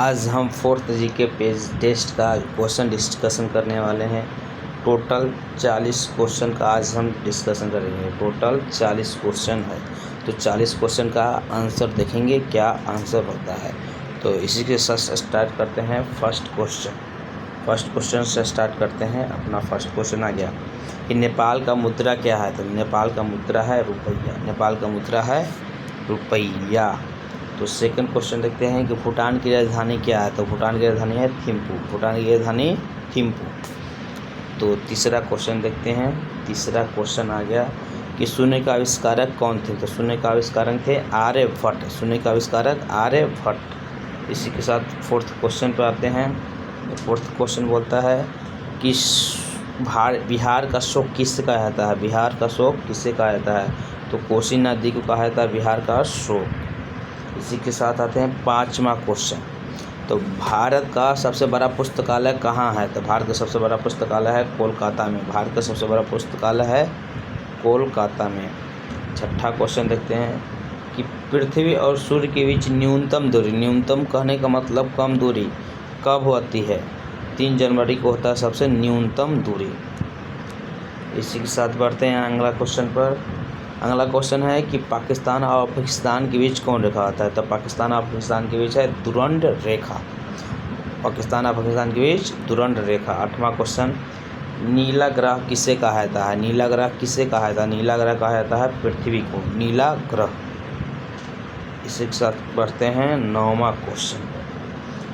आज हम fourth GK page test का क्वेश्चन डिस्कशन करने वाले हैं। टोटल 40 क्वेश्चन का आज हम डिस्कशन करेंगे। टोटल 40 क्वेश्चन है, तो 40 क्वेश्चन का आंसर देखेंगे क्या आंसर होता है। तो इसी के साथ स्टार्ट करते हैं फर्स्ट क्वेश्चन से स्टार्ट करते हैं। अपना फर्स्ट क्वेश्चन आ गया कि नेपाल का मुद्रा क्या है। तो नेपाल का मुद्रा है रुपया। नेपाल का मुद्रा है रुपया। तो सेकंड क्वेश्चन देखते हैं कि भूटान की राजधानी क्या है। तो भूटान की राजधानी है थिम्पू। भूटान की राजधानी थिम्पू। तो तीसरा क्वेश्चन देखते हैं। तीसरा क्वेश्चन आ गया कि शून्य का आविष्कारक कौन थे। तो शून्य का आविष्कारक थे आर्यभट्ट। शून्य का आविष्कारक आर्यभट्ट। इसी के साथ फोर्थ क्वेश्चन पर आते हैं। फोर्थ क्वेश्चन बोलता है कि बिहार का शोक किससे कहा जाता है। बिहार का शोक किससे कहा जाता है। तो कोसी नदी को कहा जाता है बिहार का शोक। इसी के साथ आते हैं पाँचवा क्वेश्चन। तो भारत का सबसे बड़ा पुस्तकालय कहाँ है। तो भारत का सबसे बड़ा पुस्तकालय है कोलकाता में। भारत का सबसे बड़ा पुस्तकालय है कोलकाता में। छठा क्वेश्चन देखते हैं कि पृथ्वी और सूर्य के बीच न्यूनतम दूरी, न्यूनतम कहने का मतलब कम दूरी, कब होती है। 3 जनवरी को होता है सबसे न्यूनतम दूरी। इसी के साथ बढ़ते हैं अगला क्वेश्चन पर। अगला क्वेश्चन है कि पाकिस्तान और अफगानिस्तान के बीच कौन रेखा होता है। तो पाकिस्तान और अफगानिस्तान के बीच है दुरंड रेखा। पाकिस्तान और अफगानिस्तान के बीच दुरंड रेखा। 8वां क्वेश्चन, नीला ग्रह किसे कहा जाता है। नीला ग्रह किसे कहा जाता है। नीला ग्रह कहा जाता है पृथ्वी को नीला ग्रह। इसी के साथ बढ़ते हैं 9वां क्वेश्चन।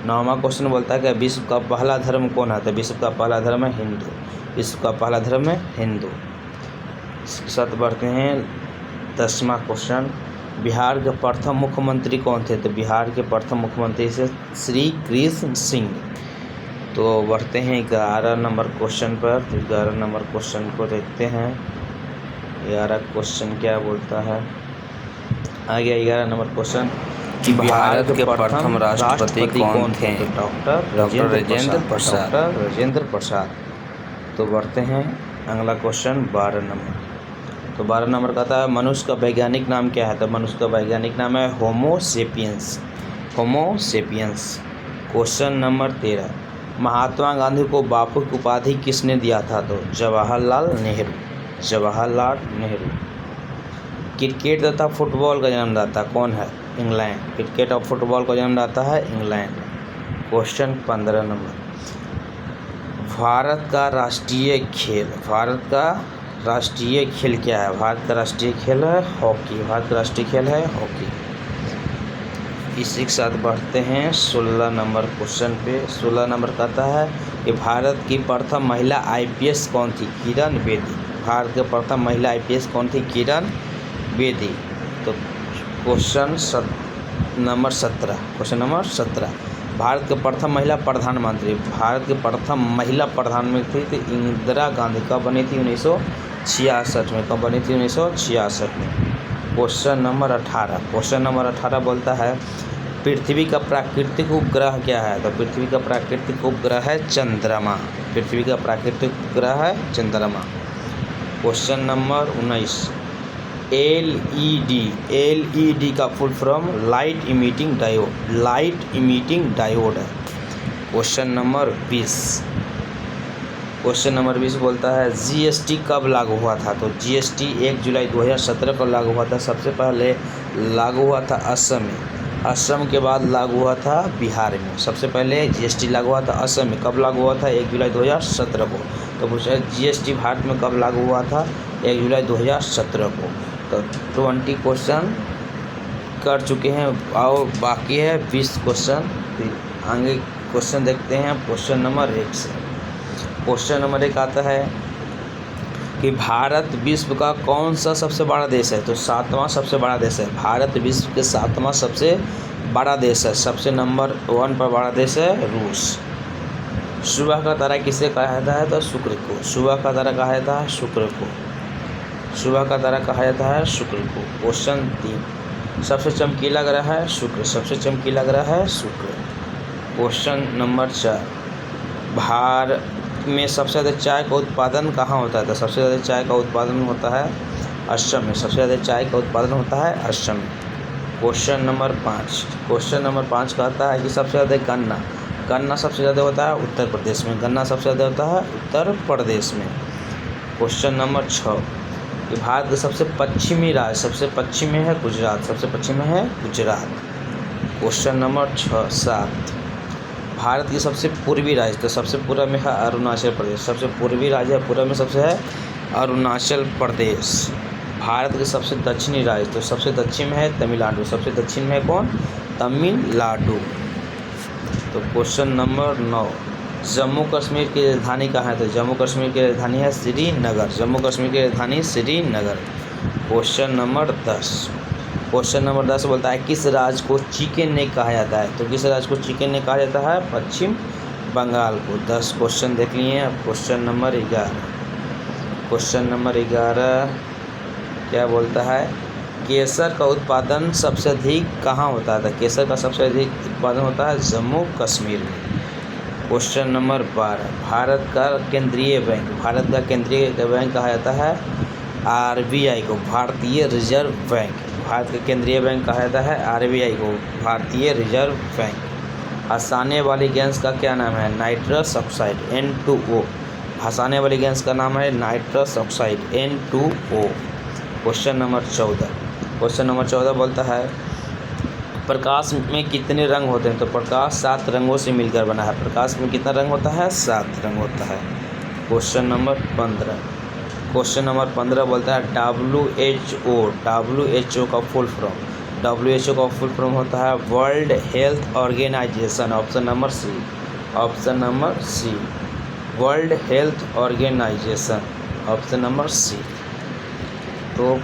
9वां क्वेश्चन बोलता है कि विश्व का पहला धर्म कौन है। तो विश्व का पहला धर्म है हिंदू। विश्व का पहला धर्म है हिंदू। इसके साथ बढ़ते हैं 10वां क्वेश्चन, बिहार के प्रथम मुख्यमंत्री कौन थे। तो बिहार के प्रथम मुख्यमंत्री से श्री कृष्ण सिंह। तो बढ़ते हैं 11 नंबर क्वेश्चन पर। तो 11 नंबर क्वेश्चन को देखते हैं। 11 क्वेश्चन क्या बोलता है। आ गया 11 नंबर क्वेश्चन कि भारत के प्रथम राष्ट्रपति कौन थे। डॉक्टर राजेंद्र प्रसाद। तो बढ़ते हैं अगला क्वेश्चन 12 नंबर। तो 12 नंबर का था मनुष्य का वैज्ञानिक नाम क्या है। तो मनुष्य का वैज्ञानिक नाम है होमो सेपियंस। होमो sapiens. Question number 13, Mahatma Gandhi को बापू की उपाधि किसने दिया था। तो जवाहरलाल नेहरू। जवाहरलाल नेहरू। क्रिकेट तथा फुटबॉल का जन्मदाता कौन है। इंग्लैंड। क्रिकेट और फुटबॉल का जन्मदाता है इंग्लैंड। क्वेश्चन 15 नंबर, भारत का राष्ट्रीय खेल। भारत का राष्ट्रीय खेल क्या है। भारत का राष्ट्रीय खेल है हॉकी। भारत का राष्ट्रीय खेल है हॉकी। इसी के साथ बढ़ते हैं 16 नंबर क्वेश्चन पे। 16 नंबर कहता है कि भारत की प्रथम महिला IPS कौन थी। किरण बेदी। भारत के प्रथम महिला IPS कौन थी। किरण बेदी। तो question number 17। Question number 17, Bharat के प्रथम महिला प्रधानमंत्री। भारत के प्रथम महिला प्रधानमंत्री थी इंदिरा गांधी। कब बनी थी 1966 में। कब बनी थी 1966 में। Question number 18। क्वेश्चन नंबर 18 बोलता है पृथ्वी का प्राकृतिक उपग्रह क्या है। तो पृथ्वी का प्राकृतिक उपग्रह है चंद्रमा। पृथ्वी का प्राकृतिक उपग्रह है चंद्रमा। क्वेश्चन नंबर 19, LED का full form light emitting diode. Light emitting diode है। Question number 20। क्वेश्चन नंबर 20 बोलता है GST कब लागू हुआ था। तो GST 1 जुलाई 2017 को लागू हुआ था। सबसे पहले लागू हुआ था असम में। असम के बाद लागू हुआ था बिहार में। सबसे पहले GST लागू हुआ था असम में। कब लागू हुआ था 1 जुलाई 2017 को। तो पूछा GST भारत में कब लागू हुआ था 1 जुलाई 2017 को। तो 20 क्वेश्चन कर चुके हैं और बाकी है 20 क्वेश्चन। आगे क्वेश्चन देखते हैं क्वेश्चन नंबर 1 से। क्वेश्चन नंबर 1 आता है कि भारत विश्व का कौन सा सबसे बड़ा देश है। तो 7वां सबसे बड़ा देश है। भारत विश्व के 7वां सबसे बड़ा देश है। सबसे नंबर 1 पर बड़ा देश है रूस। सुबह का तारा किसे कहा जाता है। तो शुक्र को। सुबह का तारा कहा जाता है शुक्र को। सुबह का तारा कहा जाता है शुक्र को। क्वेश्चन 3, सबसे चमकीला ग्रह है शुक्र। सबसे चमकीला ग्रह है शुक्र। क्वेश्चन नंबर 4, भारत में सबसे ज़्यादा चाय का उत्पादन कहाँ होता है। तो सबसे ज़्यादा चाय का उत्पादन होता है असम में। सबसे ज़्यादा चाय का उत्पादन होता है असम में। क्वेश्चन नंबर 5 कहता है कि सबसे ज़्यादा गन्ना सबसे ज़्यादा होता है उत्तर प्रदेश में, गन्ना सबसे ज़्यादा होता है उत्तर प्रदेश में। क्वेश्चन नंबर 6 कि भारत का सबसे पश्चिमी राज्य, सबसे पश्चिम में है गुजरात, सबसे पश्चिम में है गुजरात। क्वेश्चन नंबर 7 भारत की सबसे पूर्वी राज्य, तो सबसे पूर्व में है अरुणाचल प्रदेश, सबसे पूर्वी राज्य है पूर्व में सबसे है अरुणाचल प्रदेश। भारत के सबसे दक्षिणी राज्य, तो सबसे दक्षिण में है तमिलनाडु, सबसे दक्षिण में है कौन, तमिलनाडु। तो क्वेश्चन नंबर 9 जम्मू कश्मीर की राजधानी कहाँ है, तो जम्मू कश्मीर की राजधानी है श्रीनगर, जम्मू कश्मीर की राजधानी श्रीनगर। क्वेश्चन नंबर 10 बोलता है किस राज्य को चिकन नेक कहा जाता है, तो किस राज्य को चिकन नेक कहा जाता है, पश्चिम बंगाल को। 10 क्वेश्चन देख लिए। अब क्वेश्चन नंबर 11 क्या बोलता है, केसर का उत्पादन सबसे अधिक कहाँ होता है, केसर का सबसे अधिक उत्पादन होता है जम्मू कश्मीर में। क्वेश्चन नंबर 12 भारत का केंद्रीय बैंक कहा जाता है RBI को, भारतीय रिजर्व बैंक। भारत का केंद्रीय बैंक कहा जाता है RBI को, भारतीय रिजर्व बैंक। हंसाने वाली गैस का क्या नाम है, नाइट्रस ऑक्साइड N2O। हंसाने वाली गैस का नाम है nitrous oxide N2O। Question number 14 बोलता है प्रकाश में कितने रंग होते हैं, तो प्रकाश 7 रंगों से मिलकर बना है। प्रकाश में कितना रंग होता है, 7 रंग होता है। क्वेश्चन नंबर 15 बोलता है WHO का फुल फॉर्म होता है World Health Organisation. Option number C World Health Organisation, option number C. तो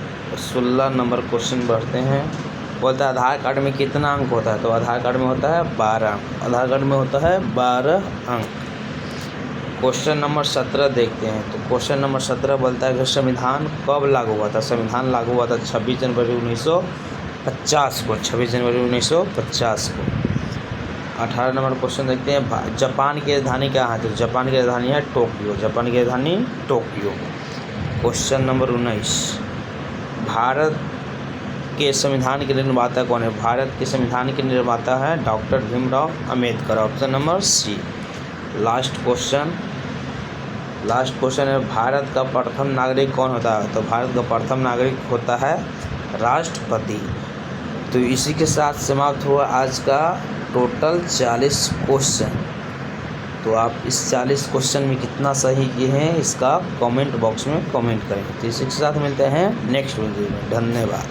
16 नंबर क्वेश्चन बढ़ते हैं। बोलता है आधार कार्ड में कितना अंक होता है, तो आधार कार्ड में होता है 12 अंक, आधार कार्ड में होता है 12 अंक। क्वेश्चन नंबर 17 देखते हैं। तो क्वेश्चन नंबर 17 बोलता है कि संविधान कब लागू हुआ था, संविधान लागू हुआ था 26 जनवरी 1950 को, 26 जनवरी 1950 को। 18 नंबर क्वेश्चन देखते हैं जापान की राजधानी क्या है, तो जापान की राजधानी है टोक्यो, जापान की राजधानी टोक्यो। क्वेश्चन नंबर 19 भारत के संविधान के निर्माता कौन है, भारत के संविधान के निर्माता है doctor Bhimrao Ambedkar, option number C. Last question है भारत का प्रथम नागरिक कौन होता है, तो भारत का प्रथम नागरिक होता है राष्ट्रपति। तो इसी के साथ समाप्त हुआ आज का टोटल 40 क्वेश्चन। तो आप इस 40 क्वेश्चन में कितना सही किए हैं इसका कमेंट बॉक्स में कमेंट करें। तो इसी के साथ मिलते हैं नेक्स्ट वीडियो में। धन्यवाद।